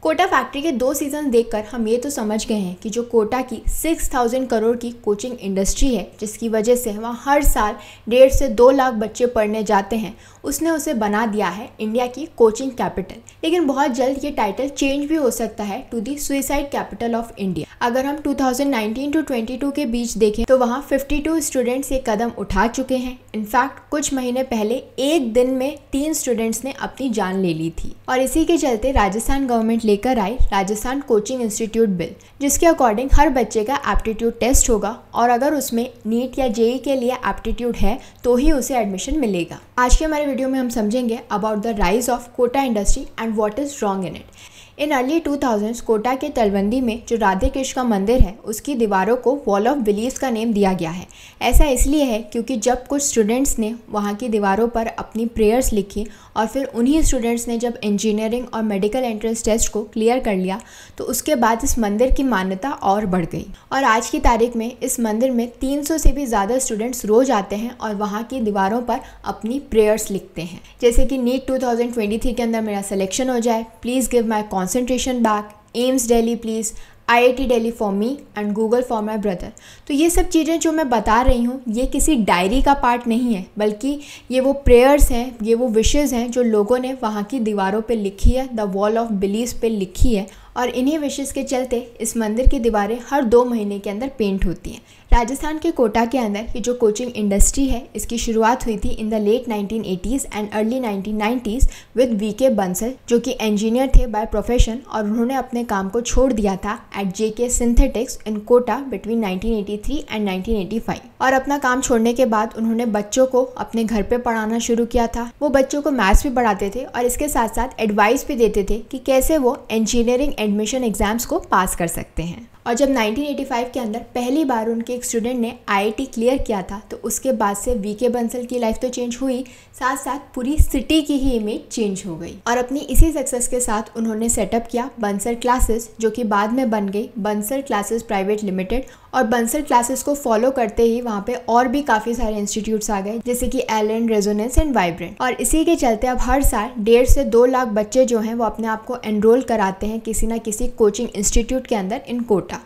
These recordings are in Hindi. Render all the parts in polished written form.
कोटा फैक्ट्री के 2 सीजन देखकर हम ये तो समझ गए हैं कि जो कोटा की 6000 करोड़ की कोचिंग इंडस्ट्री है, जिसकी वजह से वहाँ हर साल 1.5 से 2 लाख बच्चे पढ़ने जाते हैं, उसने उसे बना दिया है इंडिया की कोचिंग कैपिटल। लेकिन बहुत जल्द ये टाइटल चेंज भी हो सकता है to the suicide capital of India. अगर हम 2019 टू 22 के बीच देखें तो वहाँ 52 स्टूडेंट्स ये कदम उठा चुके हैं। इनफैक्ट कुछ महीने पहले एक दिन में 3 स्टूडेंट्स ने अपनी जान ले ली थी। और इसी के चलते राजस्थान गवर्नमेंट लेकर आई राजस्थान कोचिंग इंस्टीट्यूट बिल, जिसके अकॉर्डिंग हर बच्चे का एप्टीट्यूड टेस्ट होगा और अगर उसमें नीट या जेई के लिए एप्टीट्यूड है तो ही उसे एडमिशन मिलेगा। आज के हमारे वीडियो में हम समझेंगे about the rise of Kota industry and what is wrong in it. In early 2000s Kota के तलवंडी में जो राधे कृष्ण का मंदिर है, उसकी दीवारों को वॉल ऑफ बिलीव्स का नेम दिया गया है। ऐसा इसलिए है क्योंकि जब कुछ स्टूडेंट्स ने वहाँ की दीवारों पर अपनी प्रेयर्स लिखी और फिर उन्हीं स्टूडेंट्स ने जब इंजीनियरिंग और मेडिकल एंट्रेंस टेस्ट को क्लियर कर लिया तो उसके बाद इस मंदिर की मान्यता और बढ़ गई। और आज की तारीख में इस मंदिर में 300 से भी ज़्यादा स्टूडेंट्स रोज आते हैं और वहाँ की दीवारों पर अपनी प्रेयर्स लिखते हैं, जैसे कि नीट 2023 के अंदर मेरा सिलेक्शन हो जाए, please give my concentration back, AIIMS Delhi please, IIT Delhi for me and Google for my brother. तो ये सब चीज़ें जो मैं बता रही हूँ ये किसी डायरी का पार्ट नहीं है, बल्कि ये वो प्रेयर्स हैं, ये वो विशेज़ हैं जो लोगों ने वहाँ की दीवारों पे लिखी है, द वॉल ऑफ बिलीव्स पे लिखी है। और इन्हीं विशेज़ के चलते इस मंदिर की दीवारें हर 2 महीने के अंदर पेंट होती हैं। राजस्थान के कोटा के अंदर ये जो कोचिंग इंडस्ट्री है, इसकी शुरुआत हुई थी in the late 1980s and early 1990s with VK Bansal, जो कि इंजीनियर थे बाय प्रोफेशन और उन्होंने अपने काम को छोड़ दिया था at JK synthetics in Kota between 1983 and 1985। और अपना काम छोड़ने के बाद उन्होंने बच्चों को अपने घर पे पढ़ाना शुरू किया था। वो बच्चों को मैथ्स भी पढ़ाते थे और इसके साथ साथ एडवाइस भी देते थे कि कैसे वो इंजीनियरिंग एडमिशन एग्जाम्स को पास कर सकते हैं। और जब 1985 के अंदर पहली बार उनके एक स्टूडेंट ने IIT क्लियर किया था तो उसके बाद से VK बंसल की लाइफ तो चेंज हुई, साथ साथ पूरी सिटी की ही इमेज चेंज हो गई। और अपनी इसी सक्सेस के साथ उन्होंने सेटअप किया बंसल क्लासेस, जो कि बाद में बन गई बंसल क्लासेस प्राइवेट लिमिटेड। और बंसल क्लासेस को फॉलो करते ही वहाँ पे और भी काफ़ी सारे इंस्टीट्यूट्स आ गए, जैसे कि एलन, रेजोनेंस एंड वाइब्रेंट। और इसी के चलते अब हर साल 1.5 से 2 लाख बच्चे जो हैं वो अपने आप को एनरोल कराते हैं किसी ना किसी कोचिंग इंस्टीट्यूट के अंदर इन कोटा।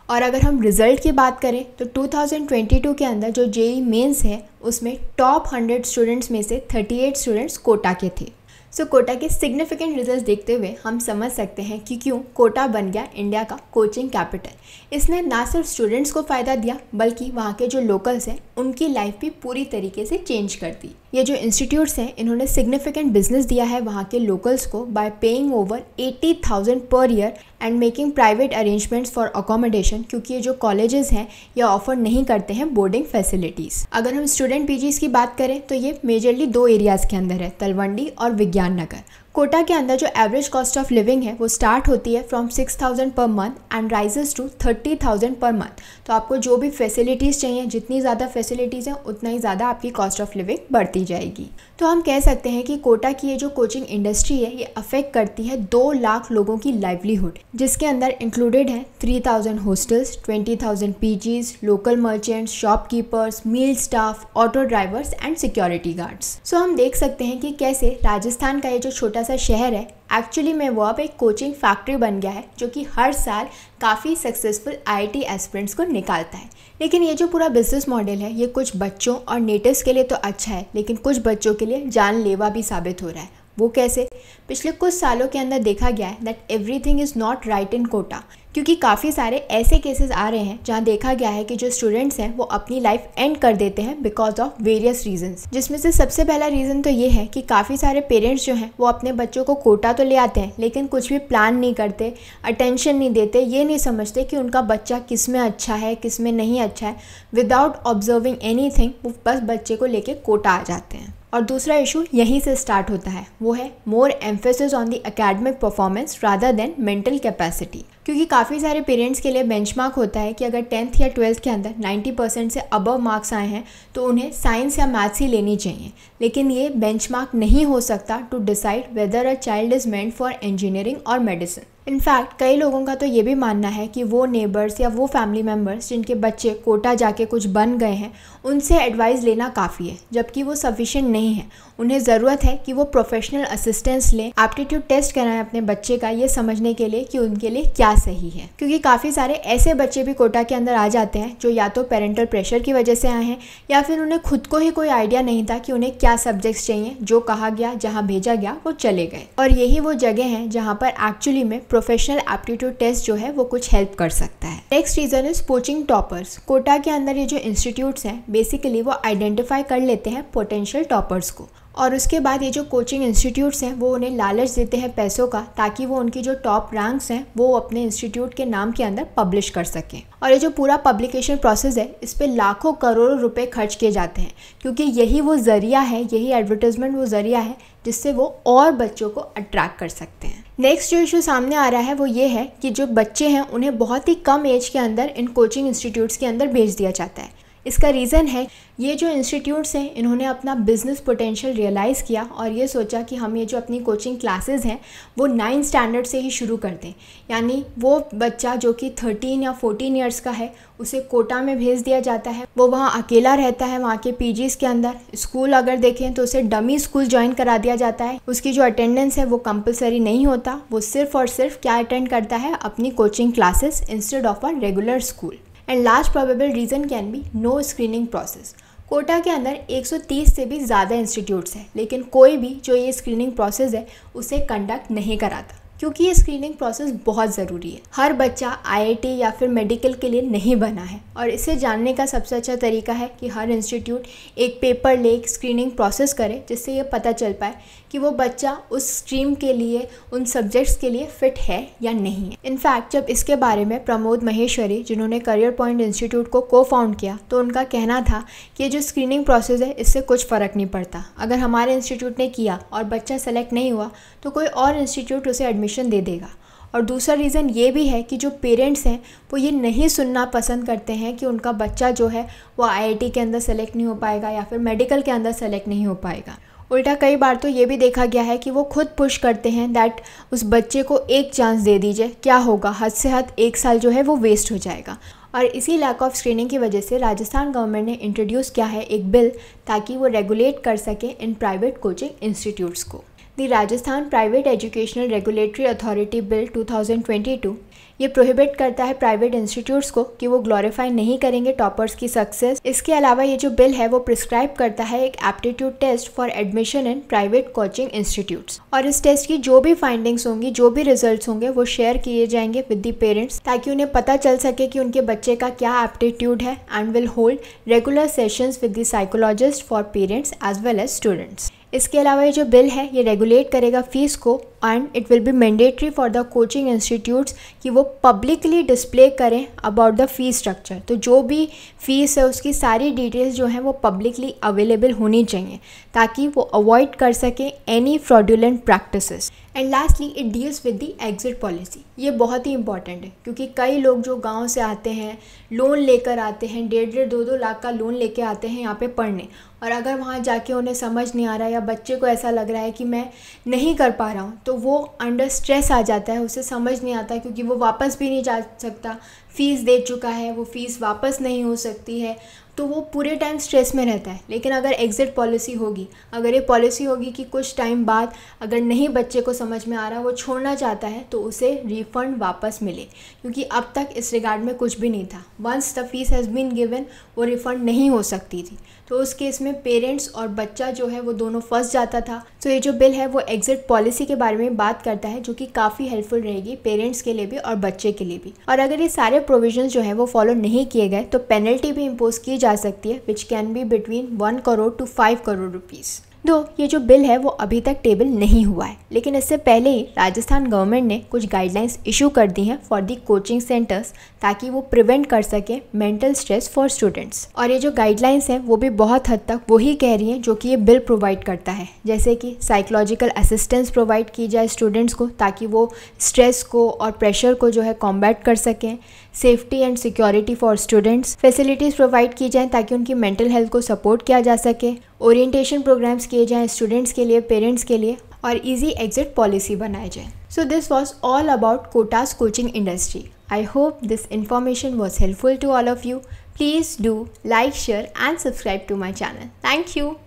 और अगर हम रिज़ल्ट की बात करें तो 2022 के अंदर जो JEE मेंस है उसमें टॉप 100 स्टूडेंट्स में से 38 स्टूडेंट्स कोटा के थे। सो कोटा के सिग्निफिकेंट रिजल्ट्स देखते हुए हम समझ सकते हैं कि क्यों कोटा बन गया इंडिया का कोचिंग कैपिटल। इसने ना सिर्फ स्टूडेंट्स को फ़ायदा दिया बल्कि वहाँ के जो लोकल्स हैं उनकी लाइफ भी पूरी तरीके से चेंज कर दी। ये जो इंस्टीट्यूट्स हैं इन्होंने सिग्निफिकेंट बिजनेस दिया है वहाँ के लोकल्स को bye paying over 80,000 per year and making private arrangements for accommodation, क्योंकि ये जो कॉलेजेस हैं ये ऑफर नहीं करते हैं बोर्डिंग फैसिलिटीज़। अगर हम स्टूडेंट PGs की बात करें तो ये मेजरली 2 एरियाज़ के अंदर है, तलवंडी और विज्ञान नगर। कोटा के अंदर जो एवरेज कॉस्ट ऑफ लिविंग है वो स्टार्ट होती है from 6,000 per month and rises to 30,000 per month. तो आपको जो भी फैसिलिटीज़ चाहिए, जितनी ज़्यादा फैसिलिटीज़ हैं उतना ही ज़्यादा आपकी कॉस्ट ऑफ लिविंग बढ़ती जाएगी। तो हम कह सकते हैं कि कोटा की ये जो कोचिंग इंडस्ट्री है ये अफेक्ट करती है 2 लाख लोगों की लाइवलीहुड, जिसके अंदर इंक्लूडेड है 3,000 hostels, 20,000 PGs, local merchants, shopkeepers, meal staff, auto drivers and security guards. So हम देख सकते हैं कि कैसे राजस्थान का ये जो छोटा सा शहर है एक्चुअली में वो अब एक कोचिंग फैक्ट्री बन गया है, जो कि हर साल काफ़ी सक्सेसफुल IIT एस्पिरेंट्स को निकालता है। लेकिन ये जो पूरा बिजनेस मॉडल है ये कुछ बच्चों और नेटिव्स के लिए तो अच्छा है, लेकिन कुछ बच्चों के लिए जानलेवा भी साबित हो रहा है। वो कैसे? पिछले कुछ सालों के अंदर देखा गया है that everything is not right in Kota, क्योंकि काफ़ी सारे ऐसे केसेस आ रहे हैं जहां देखा गया है कि जो स्टूडेंट्स हैं वो अपनी लाइफ एंड कर देते हैं बिकॉज ऑफ वेरियस रीजंस। जिसमें से सबसे पहला रीज़न तो ये है कि काफ़ी सारे पेरेंट्स जो हैं वो अपने बच्चों को कोटा तो ले आते हैं लेकिन कुछ भी प्लान नहीं करते, अटेंशन नहीं देते, ये नहीं समझते कि उनका बच्चा किस में अच्छा है किस में नहीं अच्छा है। विदाउट ऑब्जर्विंग एनीथिंग वो बस बच्चे को लेके कोटा आ जाते हैं। और दूसरा इशू यहीं से स्टार्ट होता है, वो है more emphasis on the academic performance rather than mental capacity. क्योंकि काफ़ी सारे पेरेंट्स के लिए बेंचमार्क होता है कि अगर 10th या 12th के अंदर 90% से अबव मार्क्स आए हैं तो उन्हें साइंस या मैथ्स ही लेनी चाहिए, लेकिन ये बेंचमार्क नहीं हो सकता to decide whether a child is meant for engineering और मेडिसिन। इनफैक्ट कई लोगों का तो ये भी मानना है कि वो नेबर्स या वो फैमिली मेम्बर्स जिनके बच्चे कोटा जाके कुछ बन गए हैं उनसे एडवाइस लेना काफ़ी है, जबकि वो सफिशिएंट नहीं है। उन्हें ज़रूरत है कि वो प्रोफेशनल असिस्टेंस लें, एप्टीट्यूड टेस्ट कराएं अपने बच्चे का ये समझने के लिए कि उनके लिए क्या सही है। क्योंकि काफ़ी सारे ऐसे बच्चे भी कोटा के अंदर आ जाते हैं जो या तो पेरेंटल प्रेशर की वजह से आए हैं या फिर उन्हें खुद को ही कोई आइडिया नहीं था कि उन्हें क्या सब्जेक्ट्स चाहिए, जो कहा गया जहाँ भेजा गया वो चले गए। और यही वो जगह हैं जहाँ पर एक्चुअली में प्रोफेशनल एप्टीट्यूड टेस्ट जो है वो कुछ हेल्प कर सकता है। Next reason is poaching toppers. Kota के अंदर ये जो इंस्टीट्यूट्स हैं बेसिकली वो आइडेंटिफाई कर लेते हैं पोटेंशियल टॉपर्स को, और उसके बाद ये जो कोचिंग इंस्टीट्यूट्स हैं वो उन्हें लालच देते हैं पैसों का, ताकि वो उनकी जो टॉप रैंक्स हैं वो अपने इंस्टीट्यूट के नाम के अंदर पब्लिश कर सकें। और ये जो पूरा पब्लिकेशन प्रोसेस है इस पर लाखों करोड़ों रुपए खर्च किए जाते हैं, क्योंकि यही वो ज़रिया है, यही एडवर्टाइजमेंट वो ज़रिया है जिससे वो और बच्चों को अट्रैक्ट कर सकते हैं। नेक्स्ट जो इशू सामने आ रहा है वो ये है कि जो बच्चे हैं उन्हें बहुत ही कम एज के अंदर इन कोचिंग इंस्टीट्यूट्स के अंदर भेज दिया जाता है। इसका रीज़न है ये जो इंस्टीट्यूट्स हैं इन्होंने अपना बिजनेस पोटेंशियल रियलाइज़ किया और ये सोचा कि हम ये जो अपनी कोचिंग क्लासेस हैं वो 9th स्टैंडर्ड से ही शुरू कर दें। यानी वो बच्चा जो कि 13 या 14 ईयर्स का है उसे कोटा में भेज दिया जाता है, वो वहाँ अकेला रहता है वहाँ के पीजीज़ के अंदर। स्कूल अगर देखें तो उसे डमी स्कूल ज्वाइन करा दिया जाता है, उसकी जो अटेंडेंस है वो कंपलसरी नहीं होता, वो सिर्फ और सिर्फ क्या अटेंड करता है, अपनी coaching classes instead of a regular school. And last probable reason can be no screening process. Kota के अंदर 130 से भी ज़्यादा इंस्टीट्यूट्स हैं, लेकिन कोई भी जो ये स्क्रीनिंग प्रोसेस है उसे कंडक्ट नहीं कराता, क्योंकि ये स्क्रीनिंग प्रोसेस बहुत ज़रूरी है। हर बच्चा आईआईटी या फिर मेडिकल के लिए नहीं बना है, और इसे जानने का सबसे अच्छा तरीका है कि हर इंस्टीट्यूट एक पेपर ले, एक स्क्रीनिंग प्रोसेस करे, जिससे ये पता चल पाए कि वो बच्चा उस स्ट्रीम के लिए, उन सब्जेक्ट्स के लिए फ़िट है या नहीं है। इनफैक्ट जब इसके बारे में प्रमोद महेश्वरी, जिन्होंने करियर पॉइंट इंस्टीट्यूट को फाउंड किया, तो उनका कहना था कि ये जो स्क्रीनिंग प्रोसेस है इससे कुछ फ़र्क नहीं पड़ता। अगर हमारे इंस्टीट्यूट ने किया और बच्चा सेलेक्ट नहीं हुआ तो कोई और इंस्टीट्यूट उसे एडमिशन दे देगा। और दूसरा रीज़न ये भी है कि जो पेरेंट्स हैं वो ये नहीं सुनना पसंद करते हैं कि उनका बच्चा जो है वो आईआईटी के अंदर सेलेक्ट नहीं हो पाएगा या फिर मेडिकल के अंदर सेलेक्ट नहीं हो पाएगा। उल्टा कई बार तो ये भी देखा गया है कि वो खुद पुश करते हैं दैट उस बच्चे को एक चांस दे दीजिए, क्या होगा, हद से हद 1 साल जो है वो वेस्ट हो जाएगा। और इसी लैक ऑफ स्क्रीनिंग की वजह से राजस्थान गवर्नमेंट ने इंट्रोड्यूस किया है एक बिल, ताकि वो रेगुलेट कर सके इन प्राइवेट कोचिंग इंस्टीट्यूट्स को। The Rajasthan private educational regulatory authority bill 2022 ये प्रोहिबिट करता है प्राइवेट इंस्टीट्यूट्स को कि वो ग्लोरीफाई नहीं करेंगे टॉपर्स की सक्सेस। इसके अलावा ये जो बिल है वो प्रिस्क्राइब करता है एक aptitude test for admission in private coaching institutes, और इस टेस्ट की जो भी फाइंडिंग्स होंगी, जो भी रिजल्ट्स होंगे वो शेयर किए जाएंगे विद द पेरेंट्स, ताकि उन्हें पता चल सके कि उनके बच्चे का क्या एप्टीट्यूड है, and will hold regular sessions with the psychologist for parents as well as students. इसके अलावा ये जो बिल है ये रेगुलेट करेगा फीस को, and it will be mandatory for the coaching institutes कि वो पब्लिकली डिस्प्ले करें अबाउट द फीस स्ट्रक्चर। तो जो भी फीस है उसकी सारी डिटेल्स जो हैं वो पब्लिकली अवेलेबल होनी चाहिए, ताकि वो अवॉइड कर सकें any fraudulent practices. And lastly it deals with the exit policy. ये बहुत ही इंपॉर्टेंट है, क्योंकि कई लोग जो गांव से आते हैं, लोन लेकर आते हैं, 1.5 2 लाख का लोन लेके आते हैं यहाँ पे पढ़ने, और अगर वहाँ जाके उन्हें समझ नहीं आ रहा या बच्चे को ऐसा लग रहा है कि मैं नहीं कर पा रहा हूँ, तो वो अंडर स्ट्रेस आ जाता है, उसे समझ नहीं आता, क्योंकि वो वापस भी नहीं जा सकता, फ़ीस दे चुका है, वो फ़ीस वापस नहीं हो सकती है, तो वो पूरे टाइम स्ट्रेस में रहता है। लेकिन अगर एग्जिट पॉलिसी होगी, अगर ये पॉलिसी होगी कि कुछ टाइम बाद अगर नहीं बच्चे को समझ में आ रहा, वो छोड़ना चाहता है, तो उसे रिफ़ंड वापस मिले, क्योंकि अब तक इस रिगार्ड में कुछ भी नहीं था। Once the fees has been given वो रिफ़ंड नहीं हो सकती थी, तो उस केस में पेरेंट्स और बच्चा जो है वो दोनों फंस जाता था। तो ये जो बिल है वो एग्जिट पॉलिसी के बारे में बात करता है, जो कि काफ़ी हेल्पफुल रहेगी पेरेंट्स के लिए भी और बच्चे के लिए भी। और अगर ये सारे प्रोविजंस जो है वो फॉलो नहीं किए गए तो पेनल्टी भी इम्पोज की जा सकती है, which can be between 1 crore to 5 crore rupees. दो ये जो बिल है वो अभी तक टेबल नहीं हुआ है, लेकिन इससे पहले ही राजस्थान गवर्नमेंट ने कुछ गाइडलाइंस इशू कर दी हैं फॉर दी कोचिंग सेंटर्स, ताकि वो प्रिवेंट कर सके मेंटल स्ट्रेस फॉर स्टूडेंट्स। और ये जो गाइडलाइंस हैं वो भी बहुत हद तक वही कह रही हैं जो कि ये बिल प्रोवाइड करता है, जैसे कि साइकोलॉजिकल असिस्टेंस प्रोवाइड की जाए स्टूडेंट्स को ताकि वो स्ट्रेस को और प्रेशर को जो है कॉम्बैट कर सकें, safety and security for students, facilities provide की जाएँ ताकि उनकी मेंटल हेल्थ को सपोर्ट किया जा सके, ओरिएंटेशन प्रोग्राम्स किए जाएँ स्टूडेंट्स के लिए, पेरेंट्स के लिए, और इजी एग्जिट पॉलिसी बनाई जाए। So this was all about quotas coaching industry. I hope this information was helpful to all of you. Please do like, share and subscribe to my channel. Thank you.